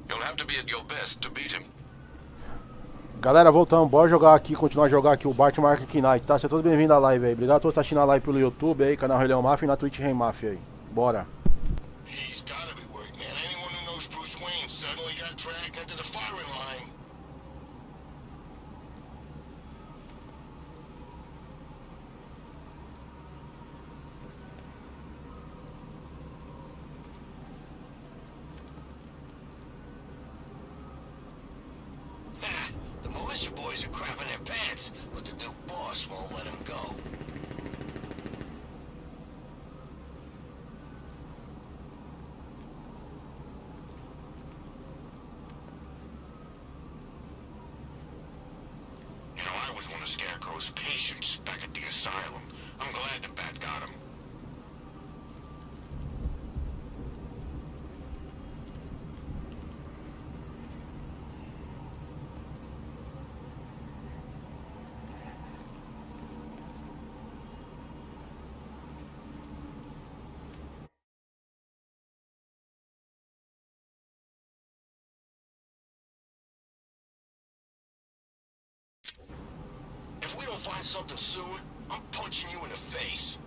You'll have to be at your best to beat him. Galera, voltamos. Bora jogar aqui, continuar a jogar aqui o Batman Arkham Knight, tá? Sejam todos bem-vindos à live aí. Obrigado a todos que estão assistindo a live pelo YouTube aí, canal Rei Leão Mafia e na Twitch Rei Mafia aí. Bora. He's gotta be worried, man. Anyone who knows Bruce Wayne suddenly got dragged into the firing line. The militia boys are crapping their pants, but the new boss won't let them go. You know, I was one of Scarecrow's patients back at the asylum. I'm glad the bat got him. If we don't find something soon, I'm punching you in the face.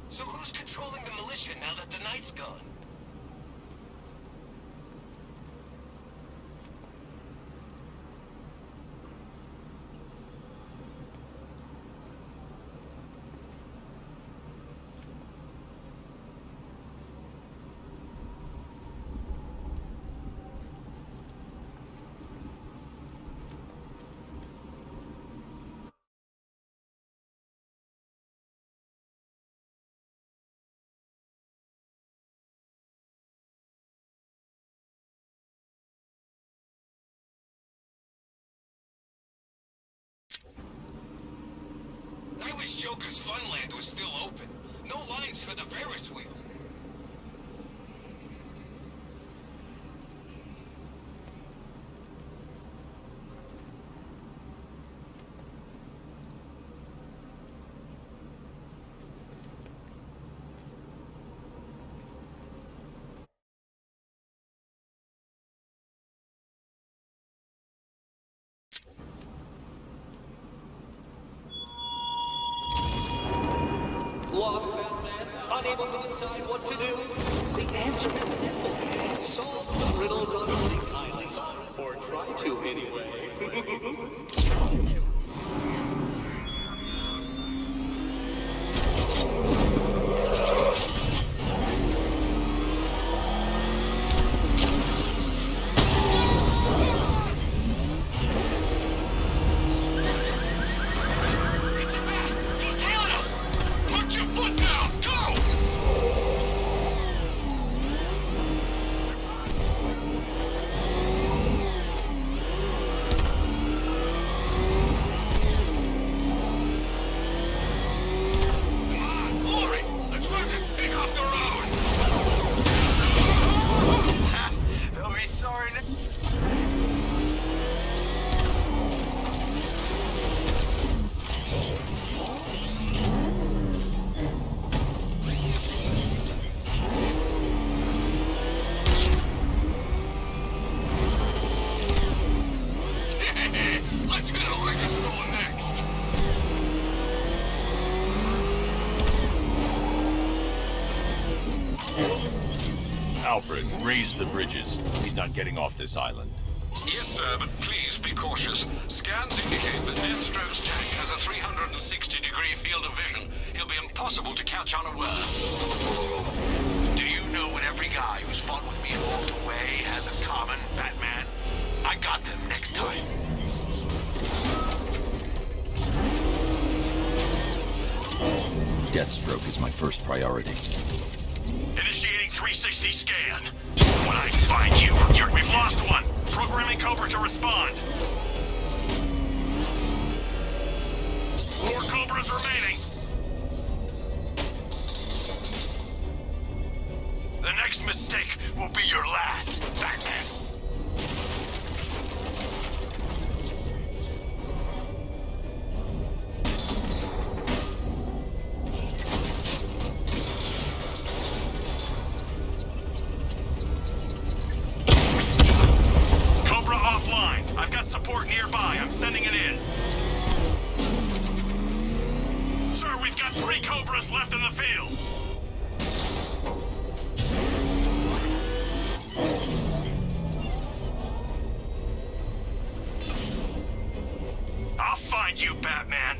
So who's controlling the militia now that the night's gone? I wish Joker's Funland was still open. No lines for the Ferris wheel. Lost Batman, unable to decide what to do? The answer is simple. Solve the riddles on Snake Island. Or try to, anyway. It's a bat! He's tailing us! Put your foot down! Go! Come on, Glory! Let's run this pig off the road! They'll be sorry now. Let's go to the liquor store next! Alfred, raise the bridges. He's not getting off this island. Yes, sir, but please be cautious. Scans indicate that Deathstroke's tank has a 360-degree field of vision. He'll be impossible to catch unaware. Do you know what every guy who's fought with me and walked away has in common, Batman? I got them next time. Deathstroke is my first priority. Initiating 360 scan. When I find you, we've lost one. Programming Cobra to respond. 4 Cobras remaining. next mistake will be your last, Batman. Cobra offline. I've got support nearby. I'm sending it in. Sir, we've got 3 Cobras left in the field. I'll find you, Batman.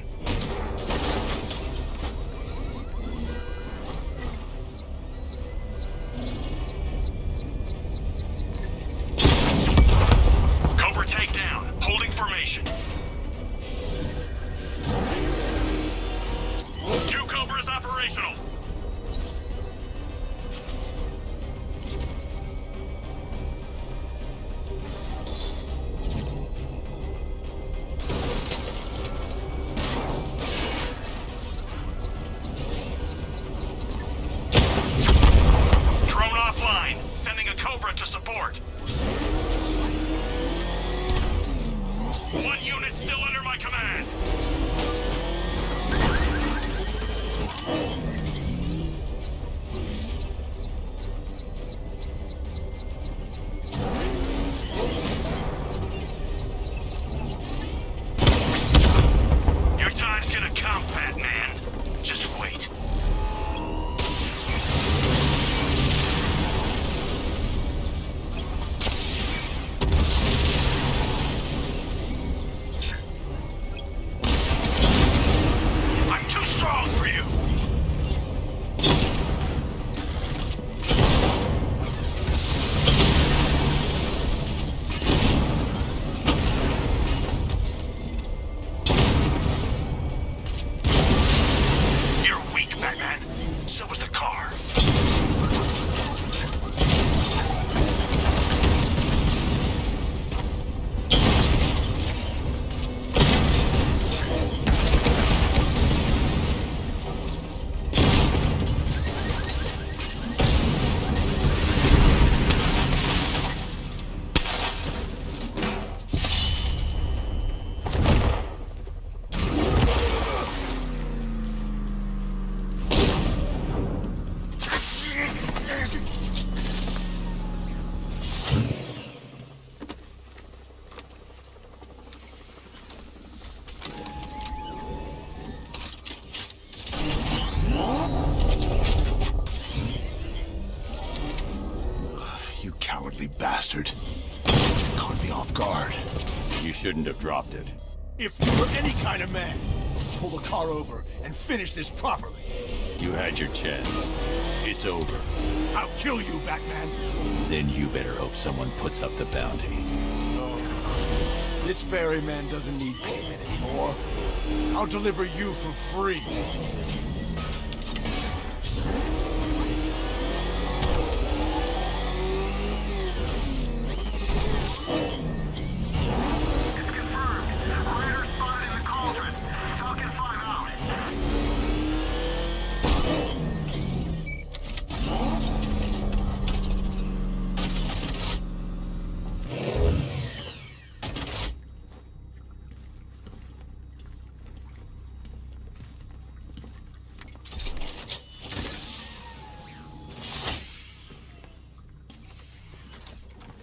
Cobra takedown. Holding formation. 2 Cobras operational. Drone offline. Sending a Cobra to support. 1 unit still under my command. Your time's gonna come, Batman. Just wait. I'm too strong for you. You're weak, Batman. So was the car. You cowardly bastard. Caught me off guard. You shouldn't have dropped it. If you were any kind of man, pull the car over and finish this properly. You had your chance. It's over. I'll kill you, Batman. Then you better hope someone puts up the bounty. This ferryman doesn't need payment anymore. I'll deliver you for free.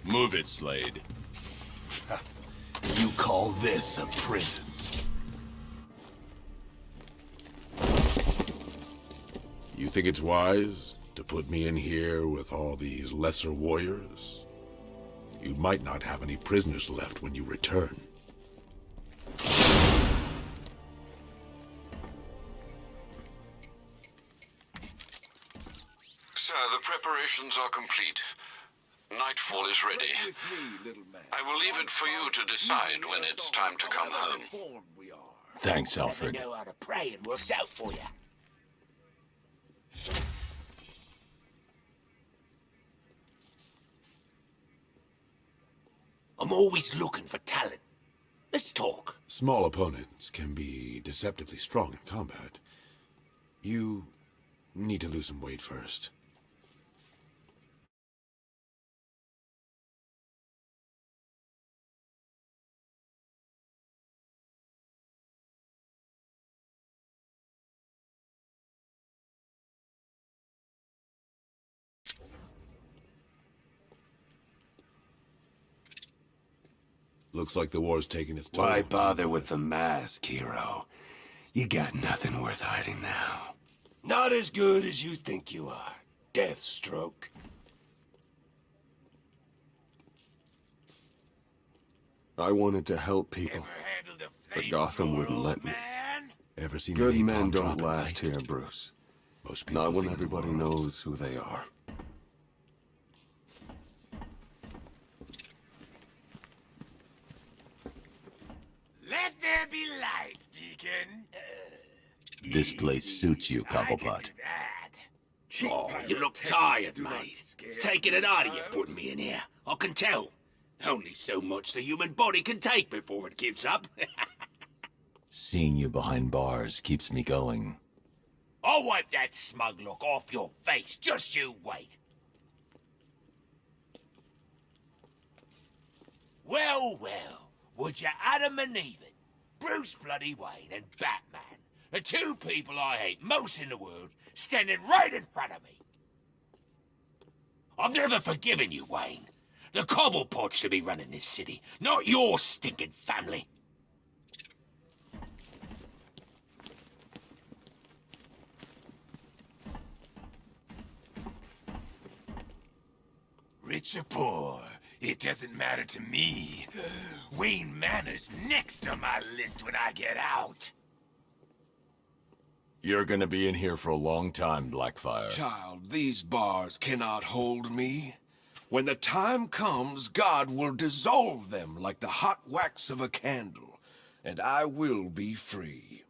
Move it, Slade. You call this a prison? You think it's wise to put me in here with all these lesser warriors? You might not have any prisoners left when you return. Sir, the preparations are complete. Nightfall is ready. I will leave it for you to decide when it's time to come home. Thanks, Alfred. know how to pray, it works out for you. I'm always looking for talent. Let's talk. Small opponents can be deceptively strong in combat. You need to lose some weight first. Looks like the war's taking its toll. Why bother with the mask, hero? You got nothing worth hiding now. Not as good as you think you are, Deathstroke. I wanted to help people, but Gotham wouldn't let me. Ever seen Good an men napalm don't drop at last night? here, Bruce. Most people Not when think of the everybody world. knows who they are. Let there be light, Deacon. This place suits you, Cobblepot. Oh, you look tired, mate. It's taking it out of you putting me in here. I can tell. Only so much the human body can take before it gives up. Seeing you behind bars keeps me going. I'll wipe that smug look off your face. Just you wait. Well, well. Would you Adam and Eve it? Bruce bloody Wayne and Batman. The two people I hate most in the world, standing right in front of me. I've never forgiven you, Wayne. The Cobblepot should be running this city, not your stinking family. Rich or poor, it doesn't matter to me. Wayne Manor's next on my list when I get out. You're gonna be in here for a long time, Blackfire. Child, these bars cannot hold me. When the time comes, God will dissolve them like the hot wax of a candle, and I will be free.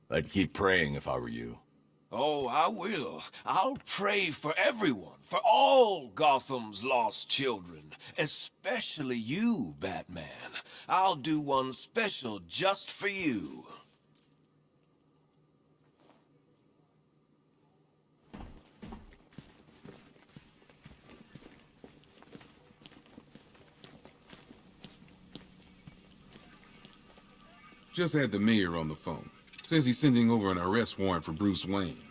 I'd keep praying if I were you. Oh, I will. I'll pray for everyone, for all Gotham's lost children, especially you, Batman. I'll do one special just for you. Just had the mayor on the phone. Says he's sending over an arrest warrant for Bruce Wayne.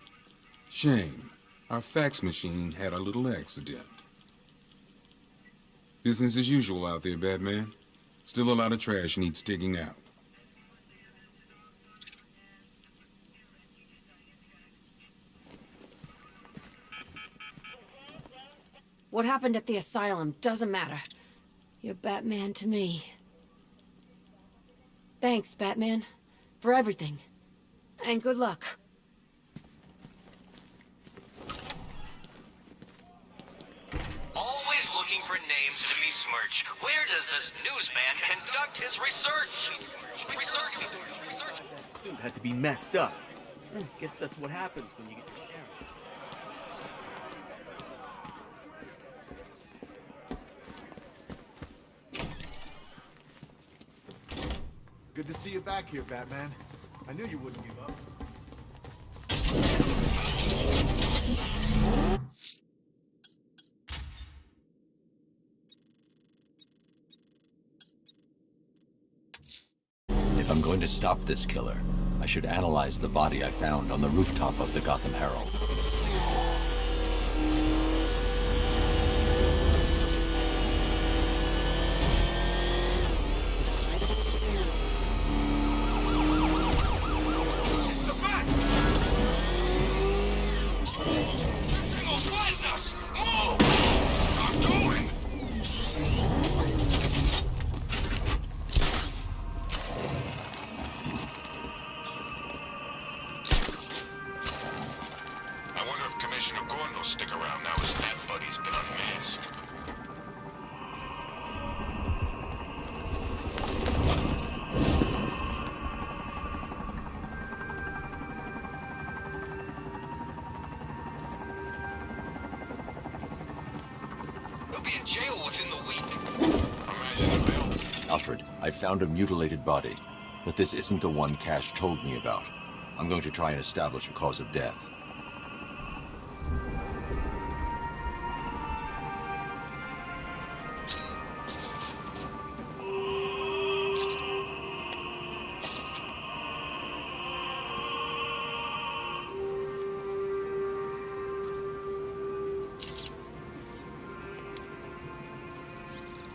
Shame. Our fax machine had a little accident. Business as usual out there, Batman. Still a lot of trash needs digging out. What happened at the asylum doesn't matter. You're Batman to me. Thanks, Batman, for everything. And good luck. Always looking for names to besmirch. Where does this newsman conduct his research? That suit had to be messed up. Guess that's what happens when you get your camera. Good to see you back here, Batman. I knew you wouldn't give up. If I'm going to stop this killer, I should analyze the body I found on the rooftop of the Gotham Herald. I wonder if Commissioner Gordon will stick around now his fat buddy's been unmasked. He'll be in jail within the week. Imagine the bill. Alfred, I found a mutilated body, but this isn't the one Cash told me about. I'm going to try and establish a cause of death.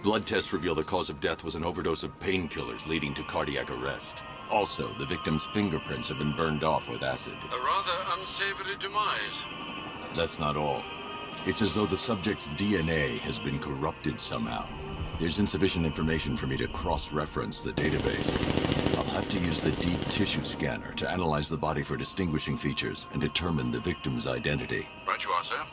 Blood tests reveal the cause of death was an overdose of painkillers leading to cardiac arrest. Also, the victim's fingerprints have been burned off with acid. A rather unsavory demise. That's not all. It's as though the subject's DNA has been corrupted somehow. There's insufficient information for me to cross-reference the database. I'll have to use the deep tissue scanner to analyze the body for distinguishing features and determine the victim's identity. Right you are, sir.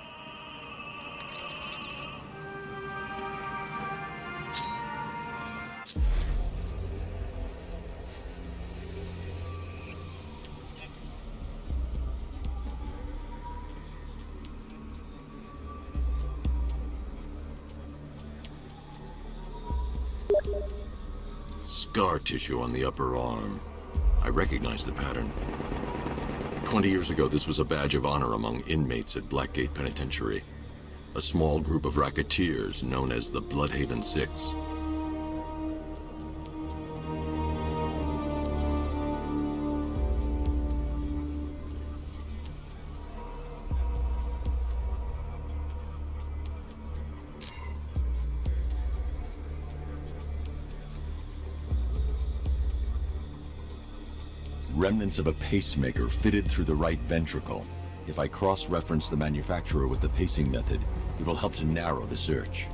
Scar tissue on the upper arm. I recognize the pattern. 20 years ago, this was a badge of honor among inmates at Blackgate Penitentiary. A small group of racketeers known as the Bloodhaven Six. Remnants of a pacemaker fitted through the right ventricle. If I cross-reference the manufacturer with the pacing method, it will help to narrow the search.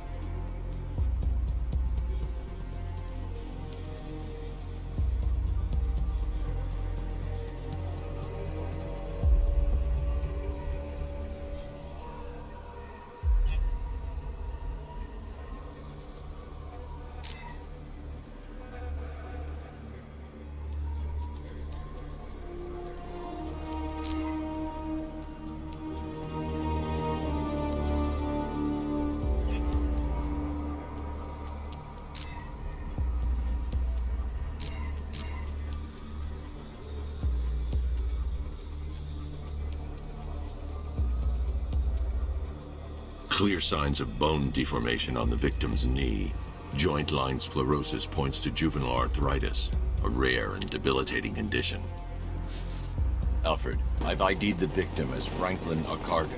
Clear signs of bone deformation on the victim's knee. Joint line sclerosis points to juvenile arthritis, a rare and debilitating condition. Alfred, I've ID'd the victim as Franklin Accardo.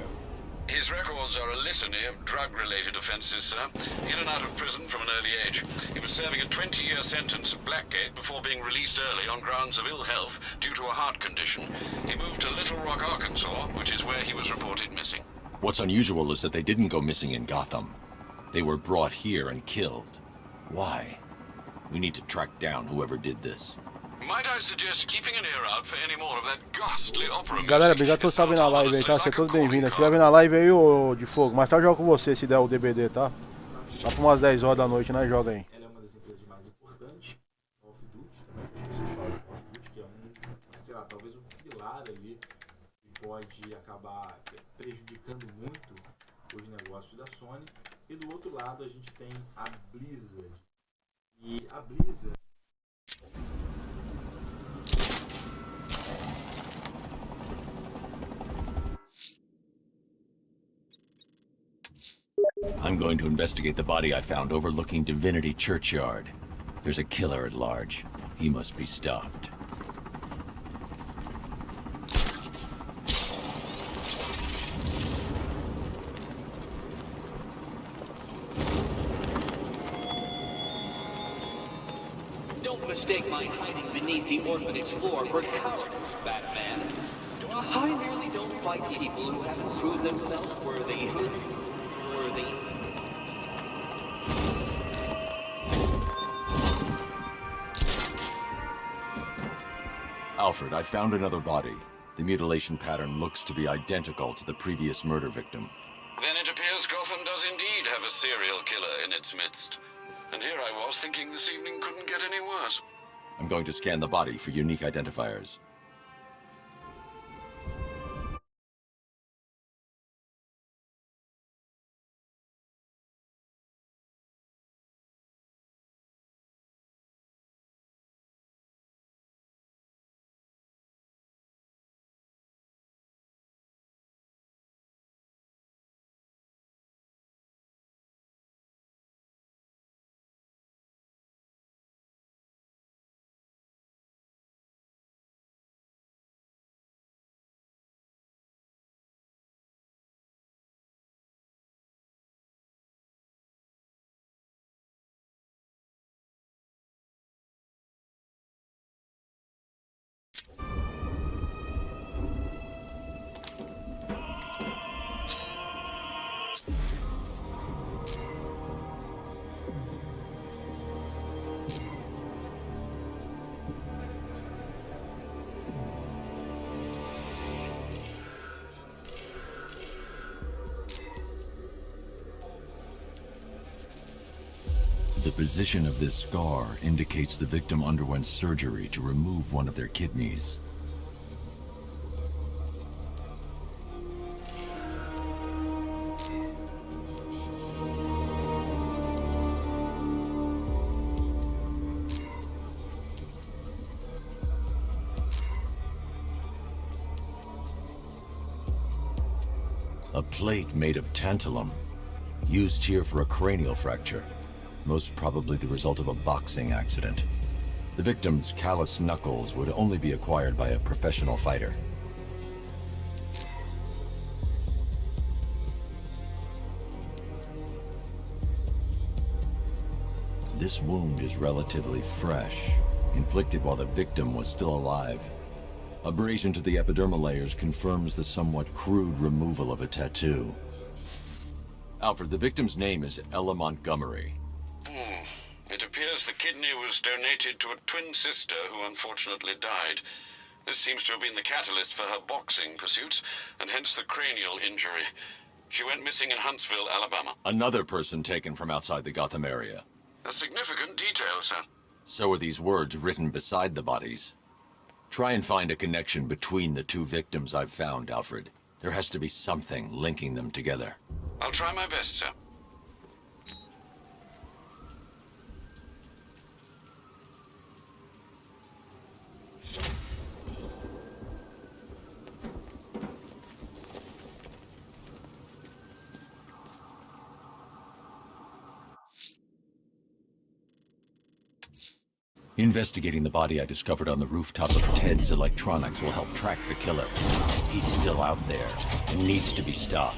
His records are a litany of drug-related offenses, sir. In and out of prison from an early age. He was serving a 20-year sentence at Blackgate before being released early on grounds of ill health due to a heart condition. He moved to Little Rock, Arkansas, which is where he was reported missing. What's unusual is that they didn't go missing in Gotham. They were brought here and killed. Why? We need to track down whoever did this. Might I suggest keeping an ear out for any more of that ghastly opera music? Galera, obrigado por estar vendo a live aí, tá? Seja todos bem-vindos. Se estiver vendo a live aí, ô de fogo, mais tarde eu jogo com você se der o DBD, tá? Lá por umas 10 horas da noite, né? Joga aí. Ela é uma das empresas mais importantes, off-duty, também que você chama off-duty, que é sei lá, talvez um pilar ali que pode acabar prejudicando muito os negócios da Sony. E do outro lado a gente tem a Blizzard. E a Blizzard... I'm going to investigate the body I found overlooking Divinity Churchyard. There's a killer at large. He must be stopped. Don't mistake my hiding beneath the orphanage floor for cowardice, Batman. I merely don't fight people who haven't proved themselves worthy. Alfred, I found another body. The mutilation pattern looks to be identical to the previous murder victim. Then it appears Gotham does indeed have a serial killer in its midst. And here I was thinking this evening couldn't get any worse. I'm going to scan the body for unique identifiers. The position of this scar indicates the victim underwent surgery to remove one of their kidneys. A plate made of tantalum, used here for a cranial fracture, most probably the result of a boxing accident. The victim's calloused knuckles would only be acquired by a professional fighter. This wound is relatively fresh, inflicted while the victim was still alive. Abrasion to the epidermal layers confirms the somewhat crude removal of a tattoo. Alfred, the victim's name is Ella Montgomery. It appears the kidney was donated to a twin sister who unfortunately died. This seems to have been the catalyst for her boxing pursuits, and hence the cranial injury. She went missing in Huntsville, Alabama. Another person taken from outside the Gotham area. A significant detail, sir. So are these words written beside the bodies. Try and find a connection between the two victims I've found, Alfred. There has to be something linking them together. I'll try my best, sir. Investigating the body I discovered on the rooftop of Ted's Electronics will help track the killer. He's still out there and needs to be stopped.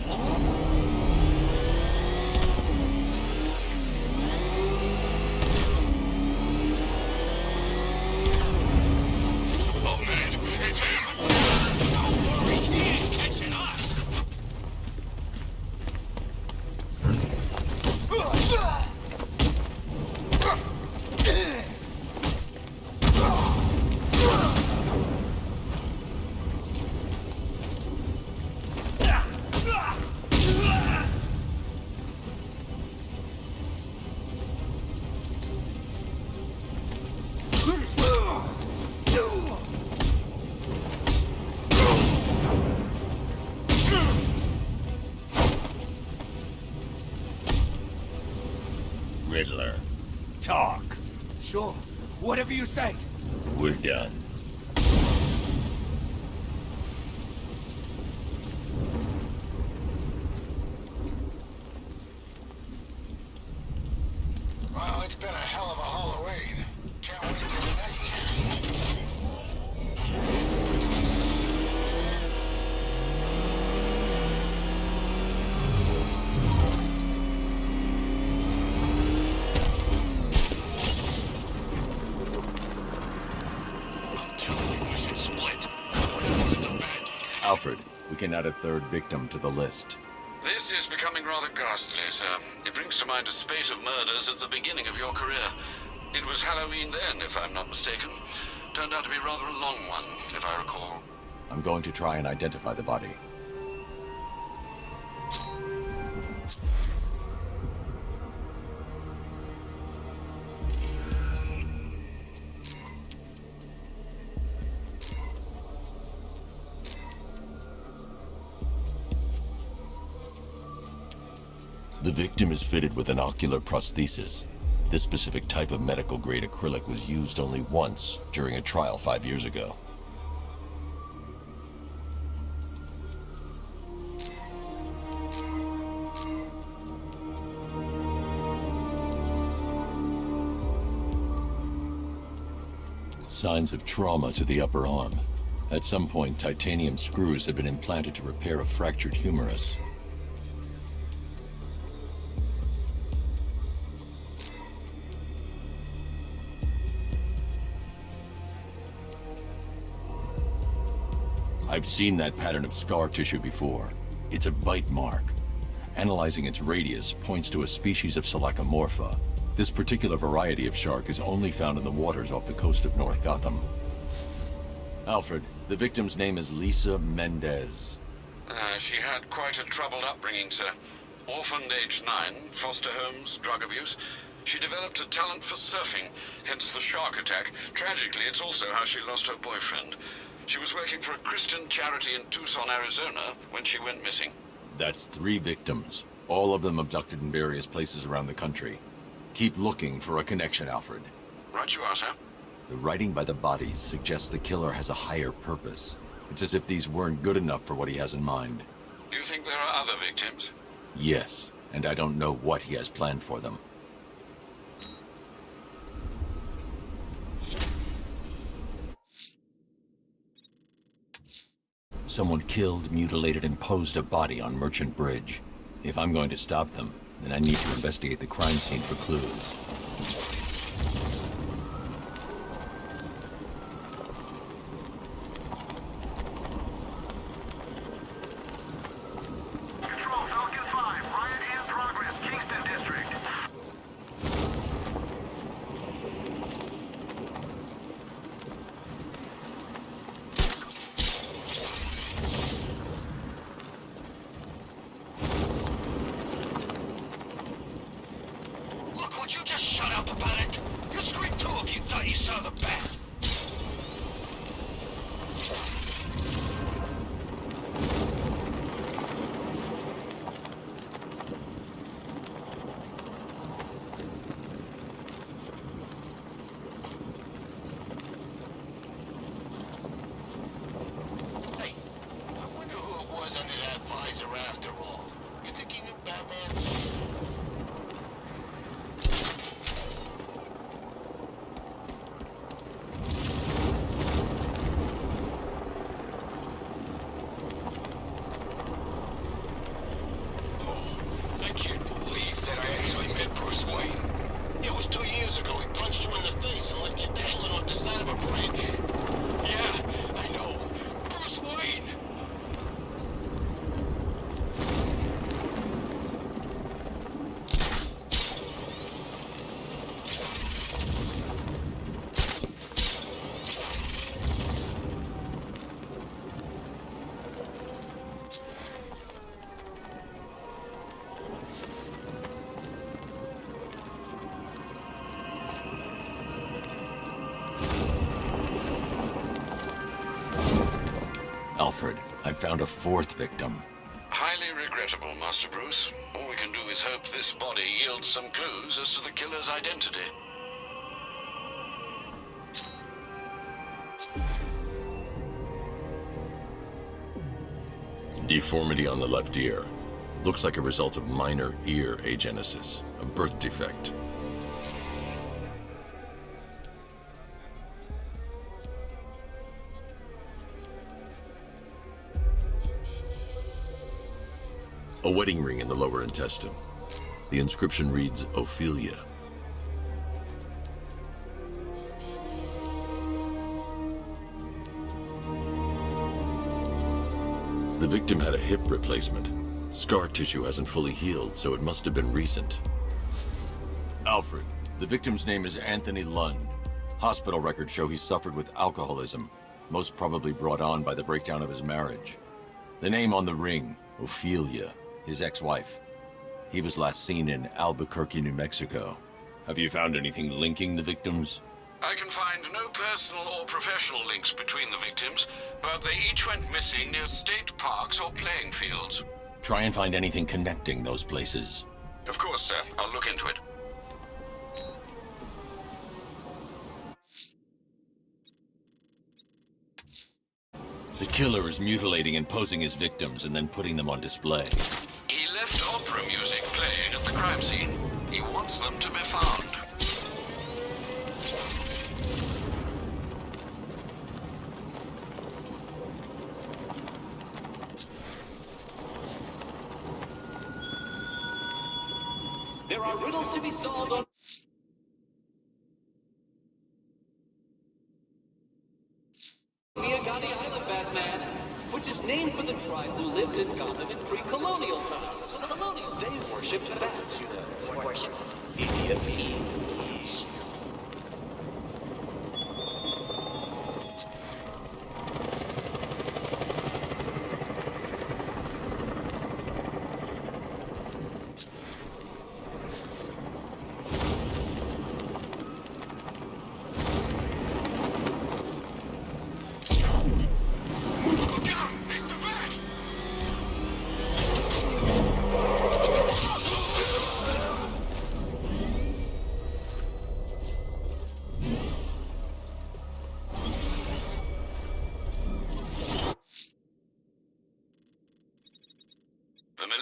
Oh man, it's him! Don't worry, he ain't catching us! Riddler. Talk. Sure. Whatever you say. We're done. Well, it's been a hell of a Halloween. Can't wait till the next year. I'm telling you, we should split. Alfred, we can add a third victim to the list. This is becoming rather ghastly, sir. It brings to mind a spate of murders at the beginning of your career. It was Halloween then, if I'm not mistaken. Turned out to be rather a long one, if I recall. I'm going to try and identify the body. The victim is fitted with an ocular prosthesis. This specific type of medical-grade acrylic was used only once during a trial 5 years ago. Signs of trauma to the upper arm. At some point, titanium screws had been implanted to repair a fractured humerus. I've seen that pattern of scar tissue before. It's a bite mark. Analyzing its radius points to a species of Selachomorpha. This particular variety of shark is only found in the waters off the coast of North Gotham. Alfred, the victim's name is Lisa Mendez. She had quite a troubled upbringing, sir. Orphaned aged 9, foster homes, drug abuse. She developed a talent for surfing, hence the shark attack. Tragically, it's also how she lost her boyfriend. She was working for a Christian charity in Tucson, Arizona, when she went missing. That's 3 victims, all of them abducted in various places around the country. Keep looking for a connection, Alfred. Right you are, sir. The writing by the bodies suggests the killer has a higher purpose. It's as if these weren't good enough for what he has in mind. Do you think there are other victims? Yes, and I don't know what he has planned for them. Someone killed, mutilated, and posed a body on Merchant Bridge. If I'm going to stop them, then I need to investigate the crime scene for clues. Alfred, I found a 4th victim. Highly regrettable, Master Bruce. All we can do is hope this body yields some clues as to the killer's identity. Deformity on the left ear. Looks like a result of minor ear agenesis, a birth defect. A wedding ring in the lower intestine. The inscription reads, Ophelia. The victim had a hip replacement. Scar tissue hasn't fully healed, so it must have been recent. Alfred, the victim's name is Anthony Lund. Hospital records show he suffered with alcoholism, most probably brought on by the breakdown of his marriage. The name on the ring, Ophelia, his ex-wife. He was last seen in Albuquerque, New Mexico. Have you found anything linking the victims? I can find no personal or professional links between the victims, but they each went missing near state parks or playing fields. Try and find anything connecting those places. Of course, sir. I'll look into it. The killer is mutilating and posing his victims and then putting them on display. He left opera music playing at the crime scene. He wants them to be found. There are riddles to be solved on Island, Batman, which is named for the tribe who lived in Gotham in pre-colonial times. They worshipped bats, you know. Worship idiot fiends.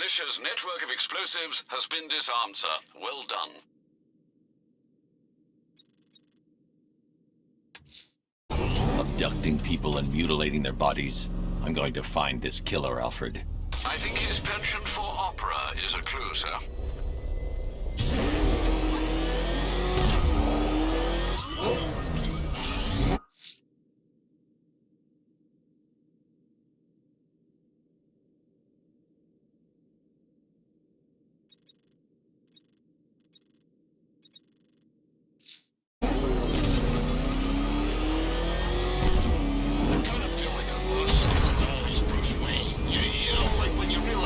militia's network of explosives has been disarmed, sir. Well done. Abducting people and mutilating their bodies. I'm going to find this killer, Alfred. I think his penchant for opera is a clue, sir.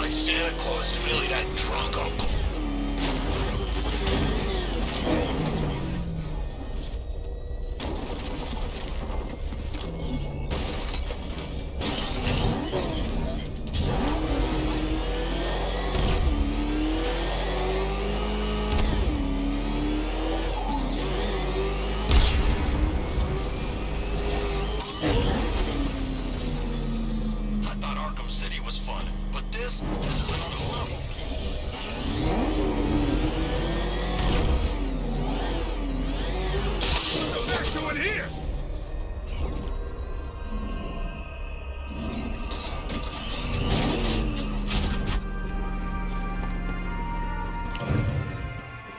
Santa Claus is really that drunk, Uncle. I thought Arkham City was fun, but this is another level. There's no one here!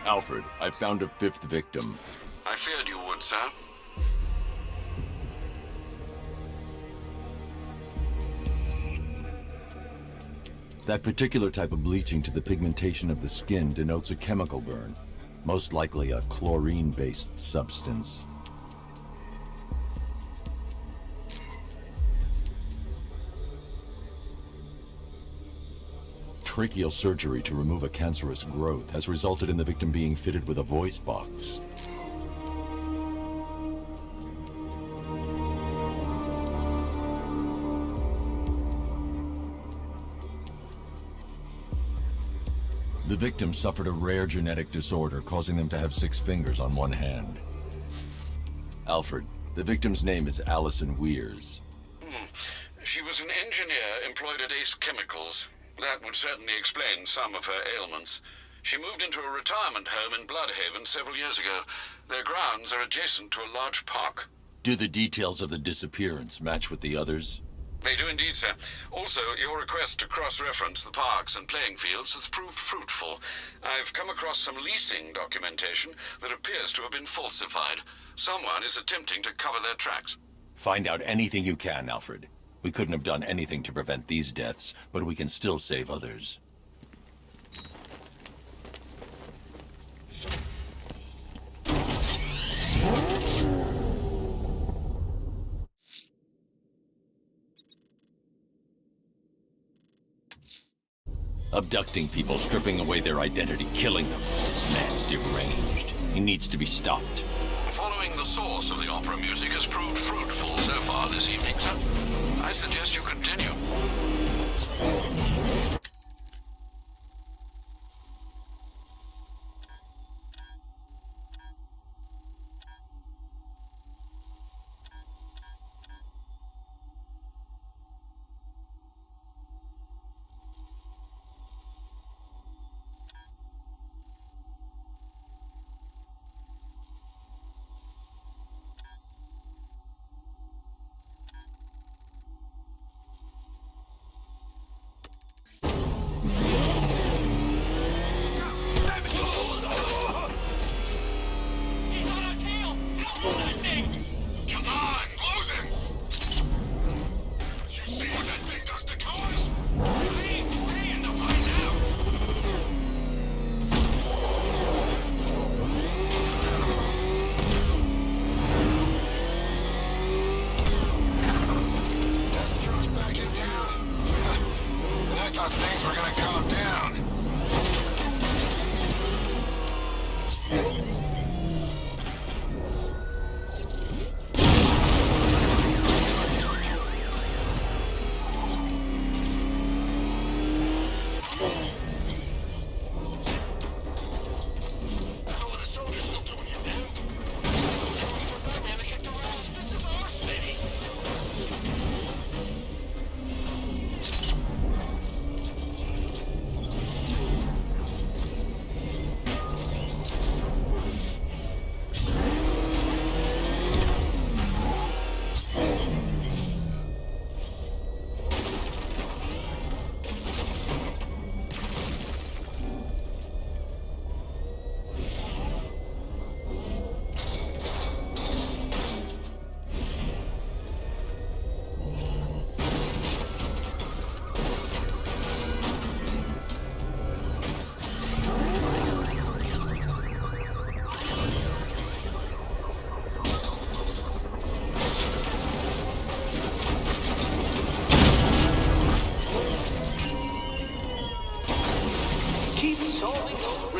Alfred, I found a fifth victim. I feared you would, sir. That particular type of bleaching to the pigmentation of the skin denotes a chemical burn, most likely a chlorine-based substance. Tracheal surgery to remove a cancerous growth has resulted in the victim being fitted with a voice box. The victim suffered a rare genetic disorder, causing them to have 6 fingers on one hand. Alfred, the victim's name is Allison Weers. She was an engineer employed at Ace Chemicals. That would certainly explain some of her ailments. She moved into a retirement home in Bloodhaven several years ago. Their grounds are adjacent to a large park. Do the details of the disappearance match with the others? They do indeed, sir. Also, your request to cross-reference the parks and playing fields has proved fruitful. I've come across some leasing documentation that appears to have been falsified. Someone is attempting to cover their tracks. Find out anything you can, Alfred. We couldn't have done anything to prevent these deaths, but we can still save others. Abducting people, stripping away their identity, killing them. This man's deranged. He needs to be stopped. Following the source of the opera music has proved fruitful so far this evening, sir. I suggest you continue.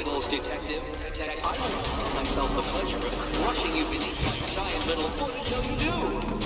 Labels detective. I will allow myself the pleasure of crushing you beneath my giant metal foot until you do.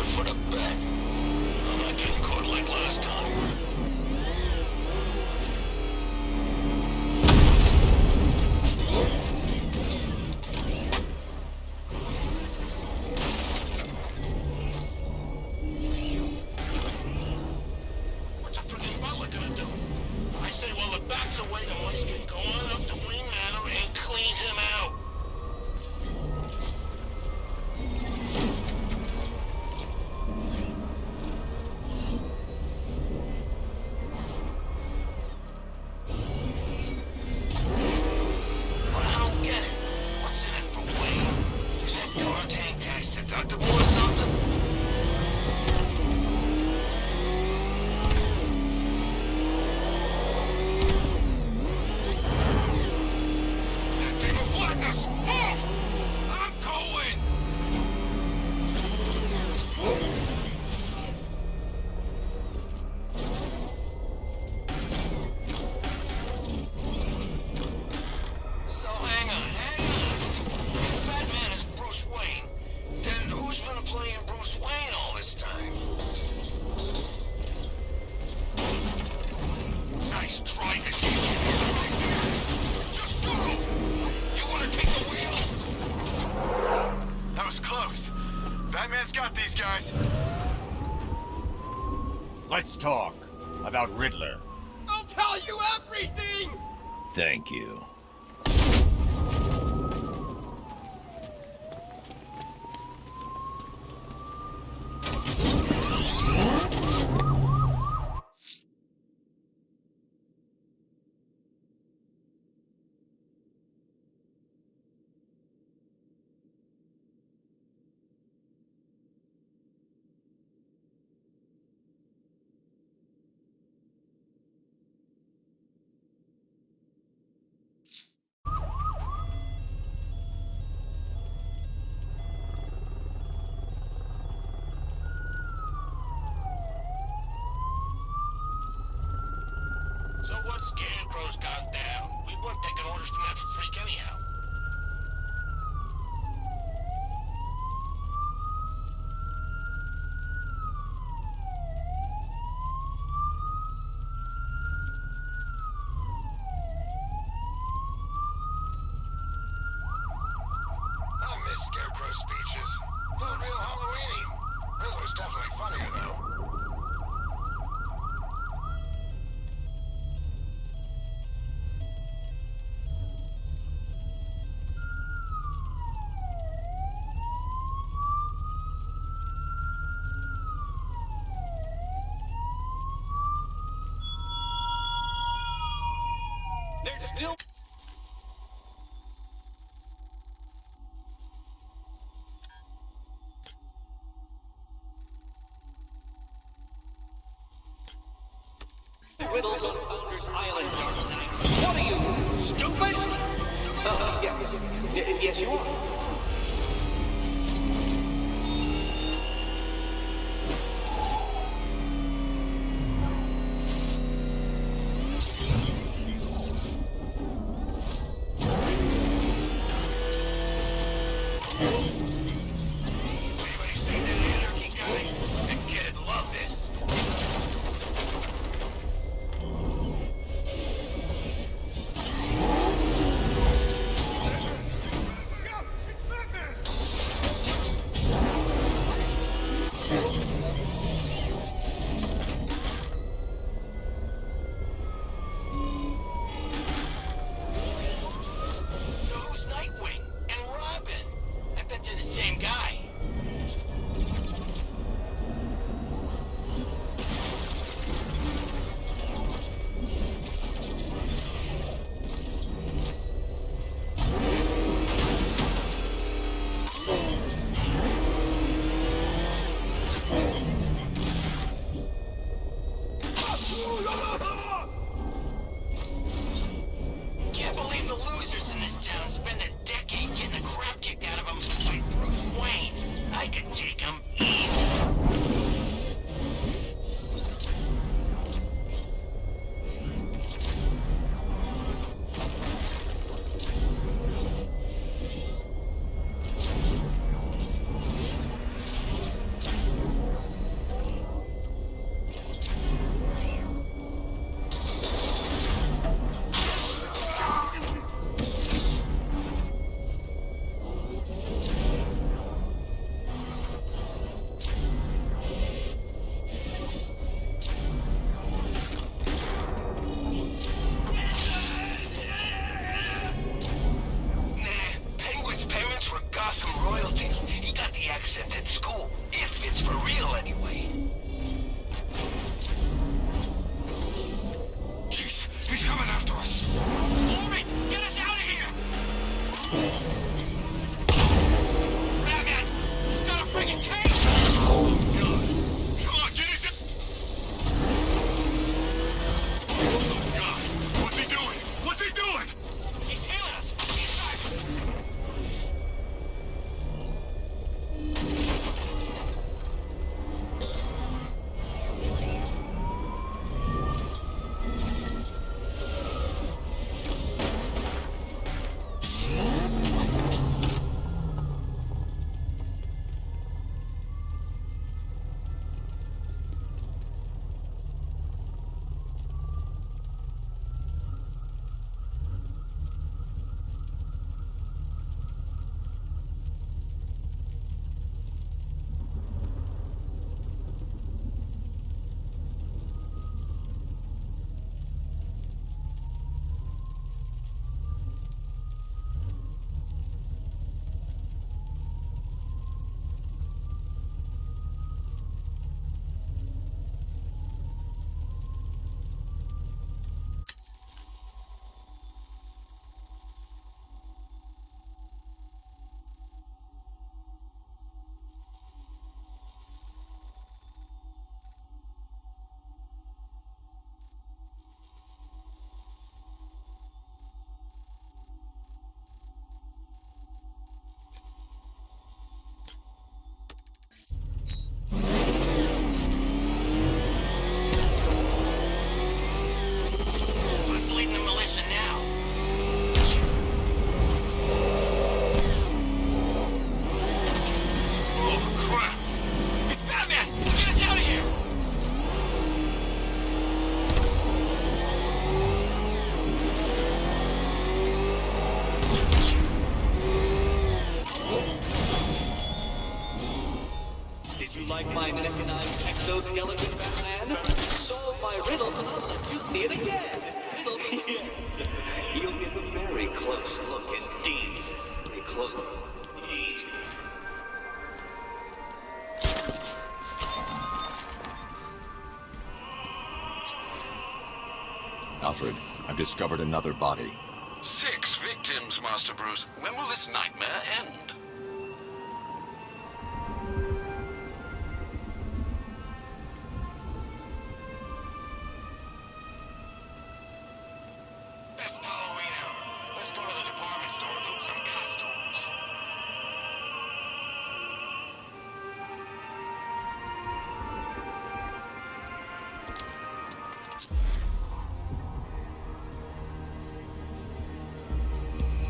For the bet. I'm not getting caught like last time. What's a freaking butler gonna do? I say while the bat's away, the mice can go on up to Wayne Manor and clean him out. Got these guys. Let's talk about Riddler. I'll tell you everything! Thank you. So what Scarecrow's gone down? We weren't taking orders from that freak anyhow. I miss Scarecrow's speeches. Felt real Halloweeny. Riddler's definitely funnier, though. There's still... What are you, stupid? Yes. Yes, you are. Anybody seen that anarchy guy? That kid'd love this. So who's Nightwing and Robin? I bet they're the same guy. Can't believe the losers in this town spend a decade getting the crap kicked out of them by Bruce Wayne. I could take them easy. Penguin's parents were Gotham royalty. He got the accent at school. If it's for real, anyway. Jeez, he's coming after us. Alright, get us out of here! Batman, he's got a friggin' tank! Oh, God. Come on, get us in! Oh, God. What's he doing? What's he doing? He's tailing us! Inside! my mechanized exoskeleton, Batman? Solve my riddle and I'll let you see it again. It'll be yes. You'll get a very close look indeed. Very close look indeed. Alfred, I've discovered another body. 6 victims, Master Bruce. When will this nightmare end? Best time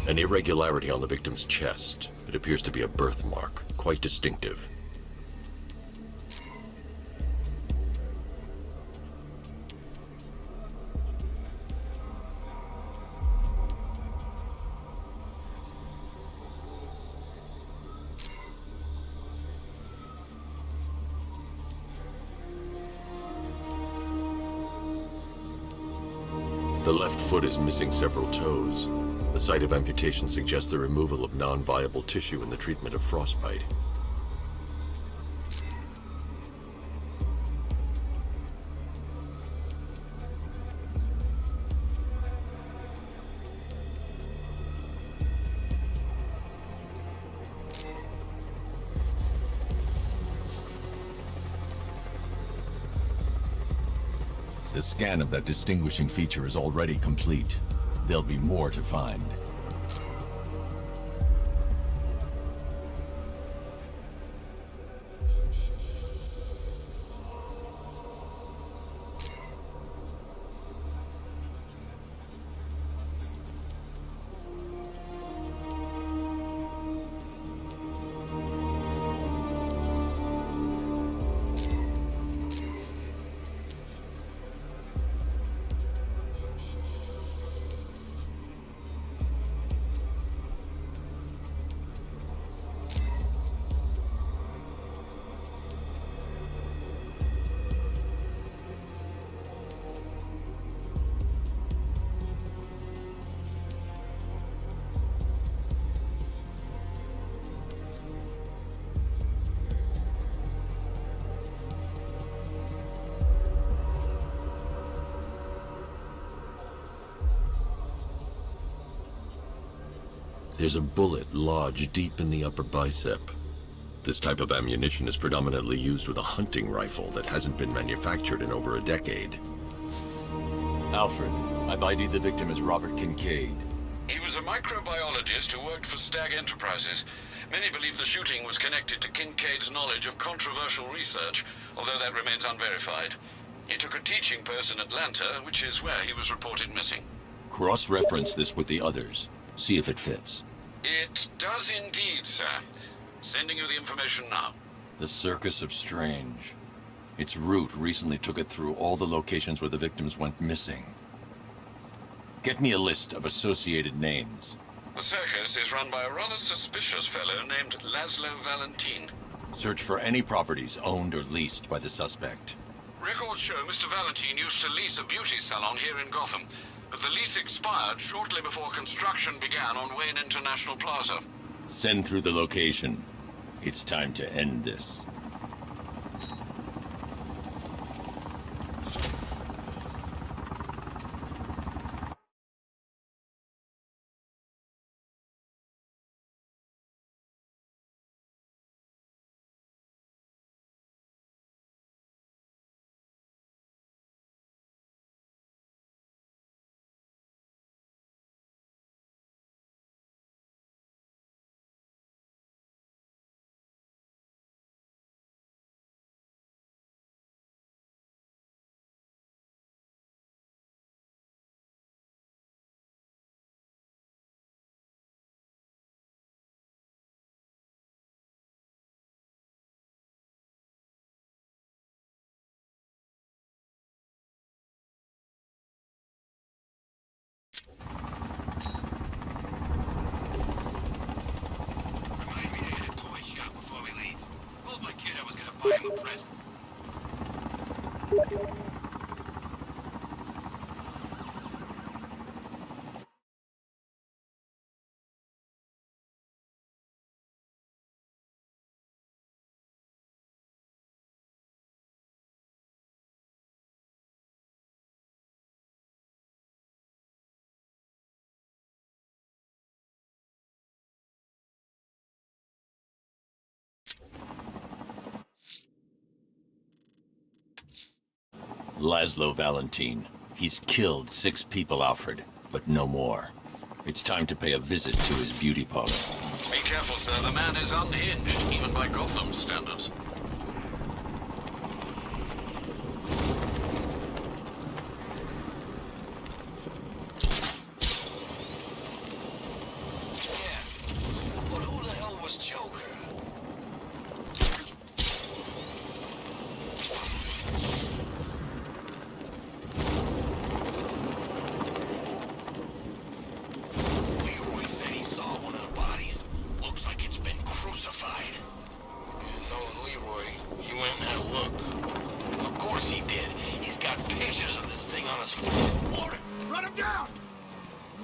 An irregularity on the victim's chest. It appears to be a birthmark, quite distinctive. The left foot is missing several toes. The site of amputation suggests the removal of non-viable tissue in the treatment of frostbite. The scan of that distinguishing feature is already complete. There'll be more to find. There's a bullet lodged deep in the upper bicep. This type of ammunition is predominantly used with a hunting rifle that hasn't been manufactured in over a decade. Alfred, I've ID'd the victim as Robert Kincaid. He was a microbiologist who worked for Stag Enterprises. Many believe the shooting was connected to Kincaid's knowledge of controversial research, although that remains unverified. He took a teaching post in Atlanta, which is where he was reported missing. Cross-reference this with the others. See if it fits. It does indeed, sir. Sending you the information now. The Circus of Strange. Its route recently took it through all the locations where the victims went missing. Get me a list of associated names. The circus is run by a rather suspicious fellow named Laszlo Valentin. Search for any properties owned or leased by the suspect. Records show Mr. Valentin used to lease a beauty salon here in Gotham, but the lease expired shortly before construction began on Wayne International Plaza. Send through the location. It's time to end this. Laszlo Valentin. He's killed 6 people, Alfred, but no more. It's time to pay a visit to his beauty parlor. Be careful, sir. The man is unhinged, even by Gotham's standards.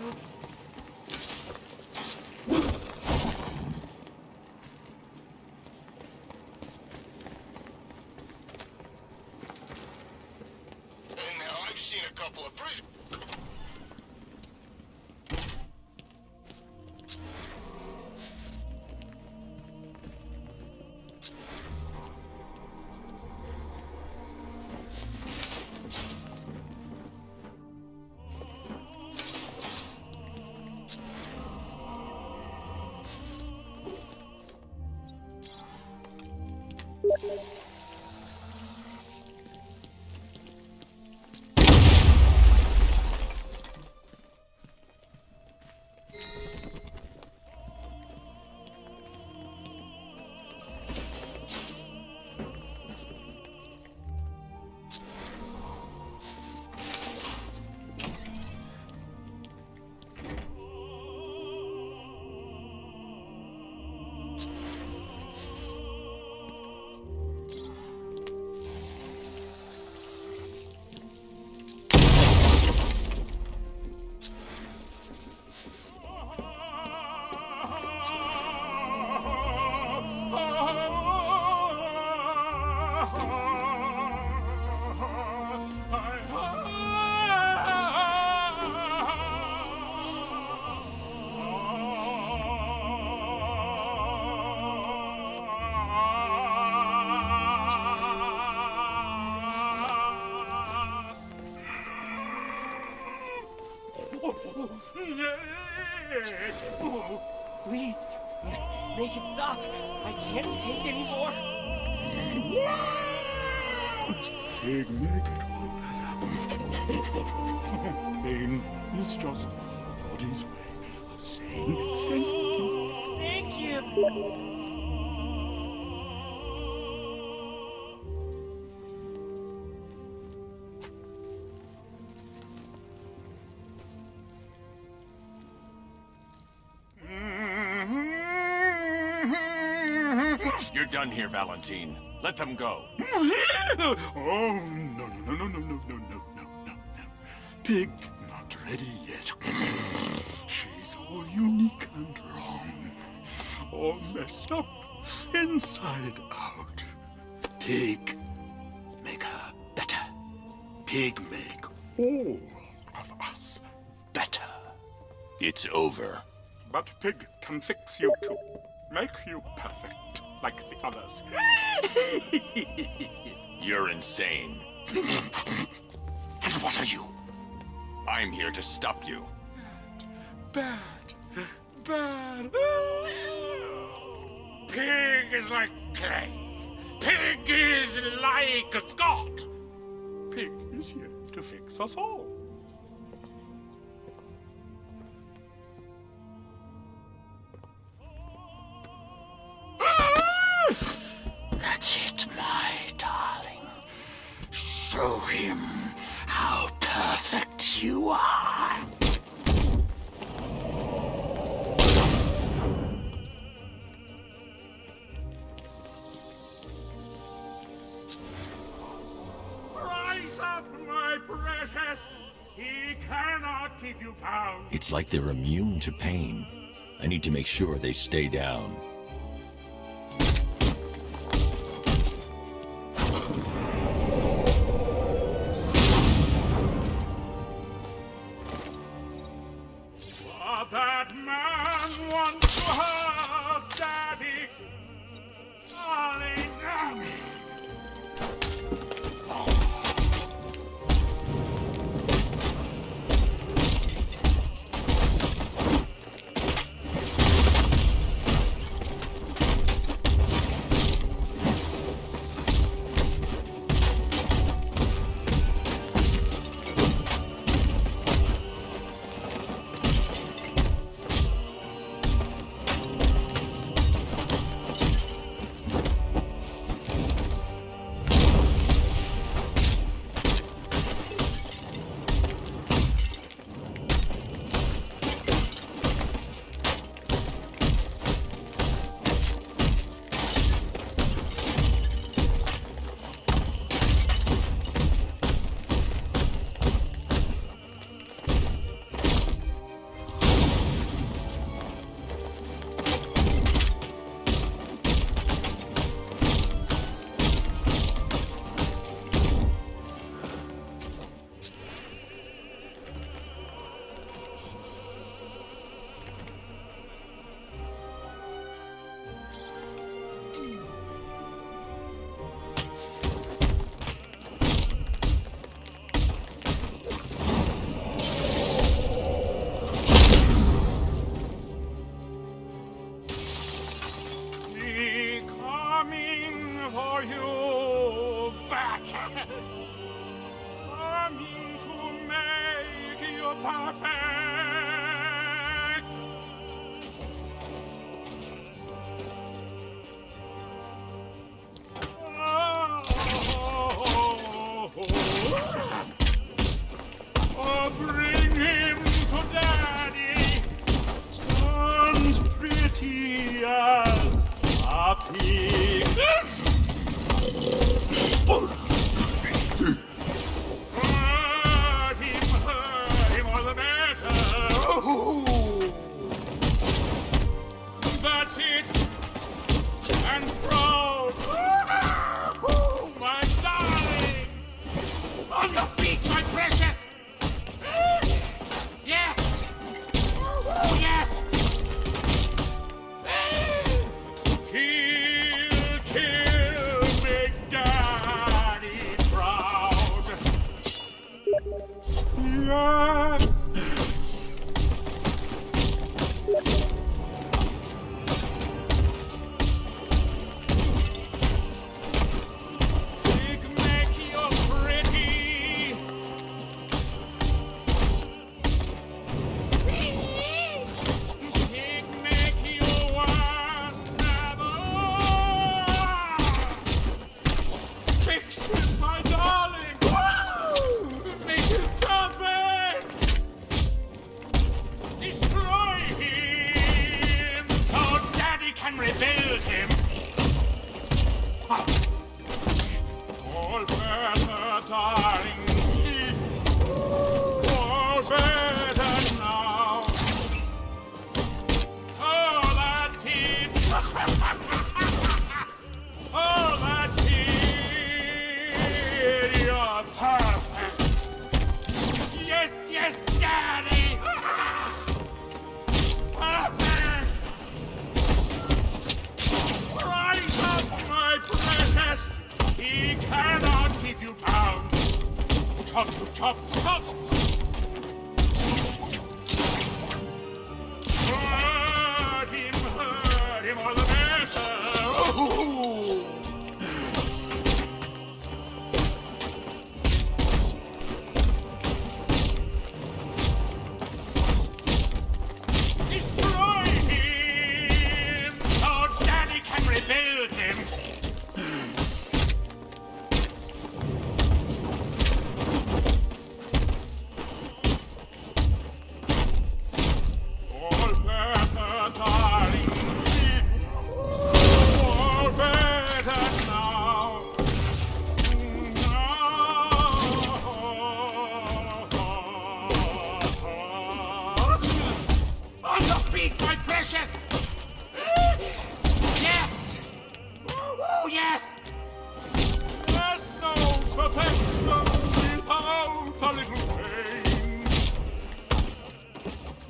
And now I've seen a couple of prisoners. Please, make it stop. I can't take anymore. Pig, make it all. Pain is just the body's way of saying Thank you. You're done here, Valentine. Let them go. Oh, no. Pig not ready yet. She's all unique and wrong. All messed up, inside out. Pig, make her better. Pig make all of us better. It's over. But Pig can fix you too. Make you perfect, like the others. You're insane. And what are you? I'm here to stop you. Bad. Pig is like clay. Pig is like a god. Pig is here to fix us all. That's it, my darling. Show him how perfect you are. Rise up, my precious. He cannot keep you down. It's like they're immune to pain. I need to make sure they stay down. That man wants to have Daddy. Darling.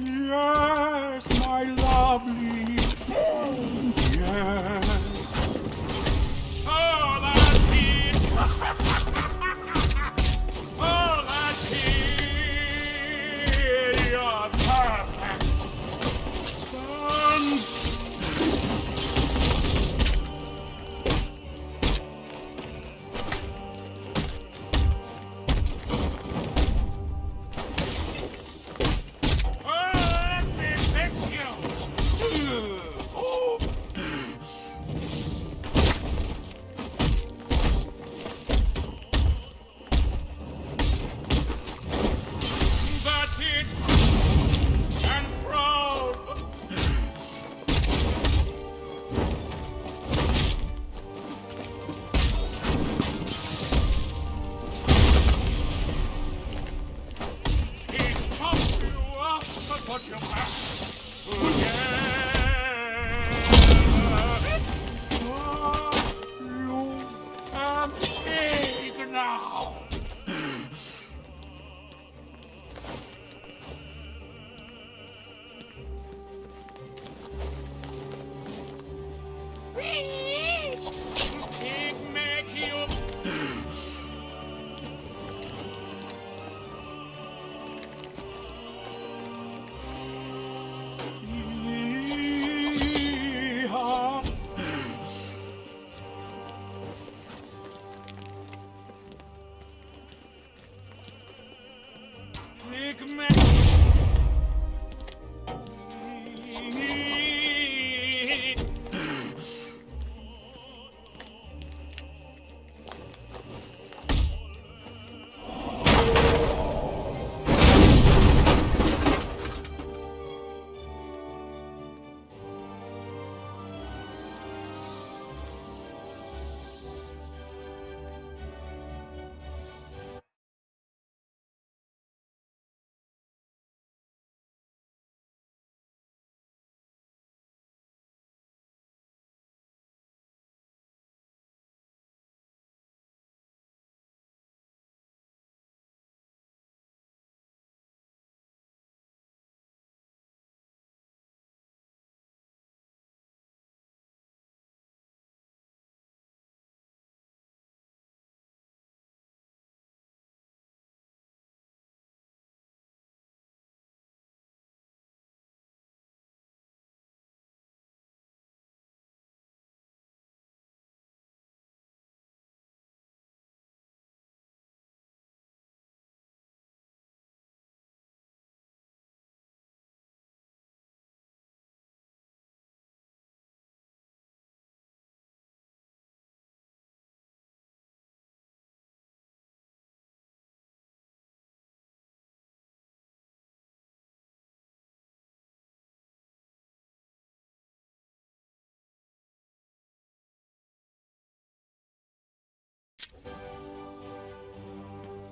Yes, my lovely. Yes. Oh, that kid. Oh, that kid. You're perfect. Son.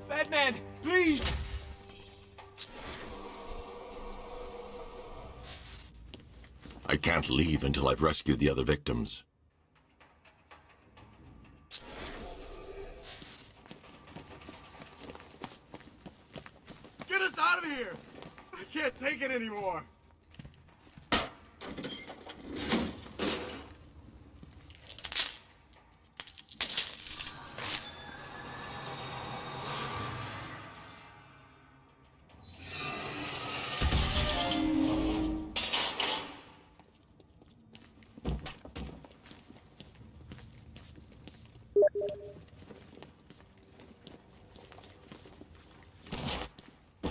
Batman, please! I can't leave until I've rescued the other victims. Get us out of here! I can't take it anymore!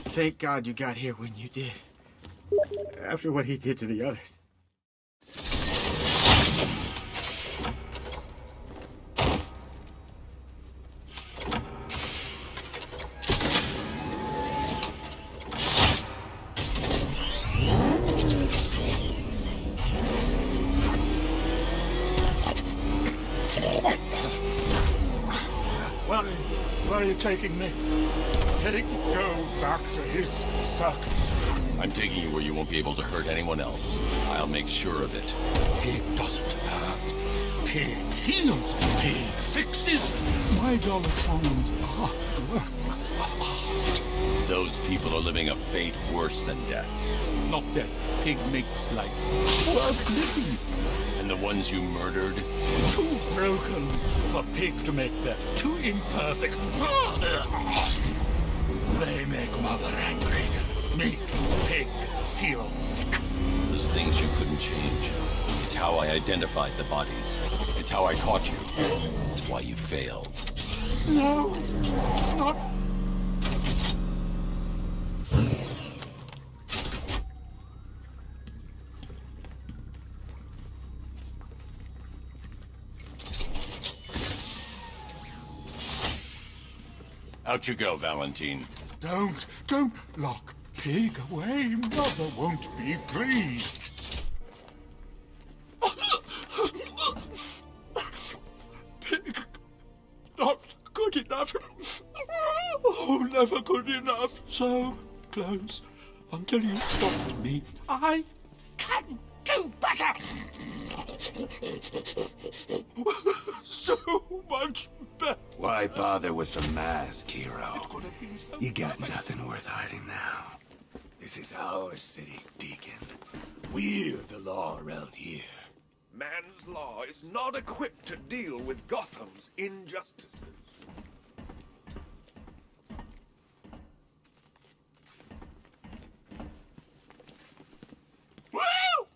Thank God you got here when you did. After what he did to the others. Where are you taking me? Go back to his circus. I'm taking you where you won't be able to hurt anyone else. I'll make sure of it. Pig doesn't hurt. Pig heals. Pig fixes. My dollar coins are works of art. Those people are living a fate worse than death. not death. Pig makes life worth living. And the ones you murdered? Too broken for pig to make that. Too imperfect. They make mother angry. Make pig feel sick. Those things you couldn't change. It's how I identified the bodies. It's how I caught you. It's why you failed. No, not... Out you go, Valentine. Don't lock pig away. Mother won't be pleased. Pig, not good enough. Oh, never good enough. So close until you stopped me. I can do better. So much better. Why bother with the mask, hero? You got nothing worth hiding now. This is our city, Deacon. We're the law around here. Man's law is not equipped to deal with Gotham's injustices.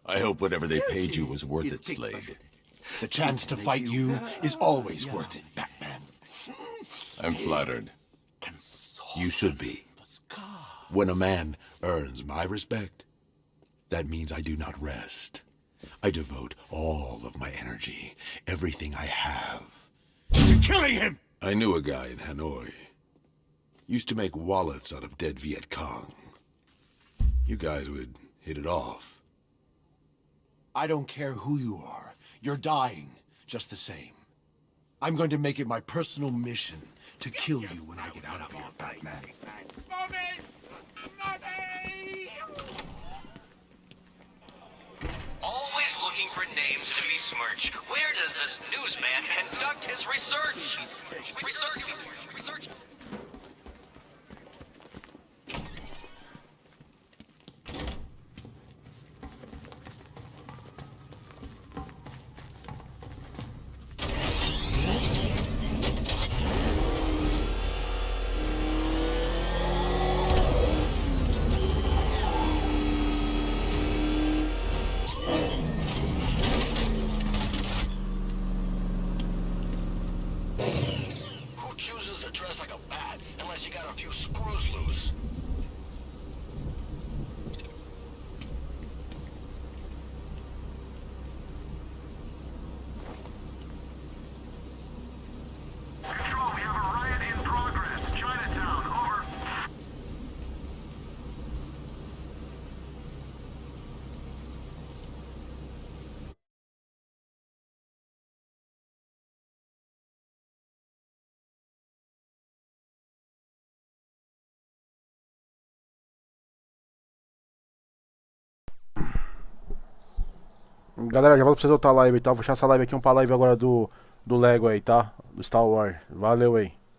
I hope whatever they paid you was worth it, Slade. The chance to fight you is always worth it, Batman. I'm flattered. You should be. When a man earns my respect, that means I do not rest. I devote all of my energy, everything I have, to killing him! I knew a guy in Hanoi. Used to make wallets out of dead Viet Cong. You guys would hit it off. I don't care who you are. You're dying, just the same. I'm going to make it my personal mission to kill you when I get out of here, Batman. Always looking for names to besmirch. Where does this newsman conduct his research? Research. Who chooses to dress like a bat unless you got a few screws loose? Control, we have a riot in progress. Chinatown, over. Galera, já volto pra vocês outra live, tá? Vou deixar essa live aqui, pra live agora do Lego aí, tá? Do Star Wars. Valeu aí.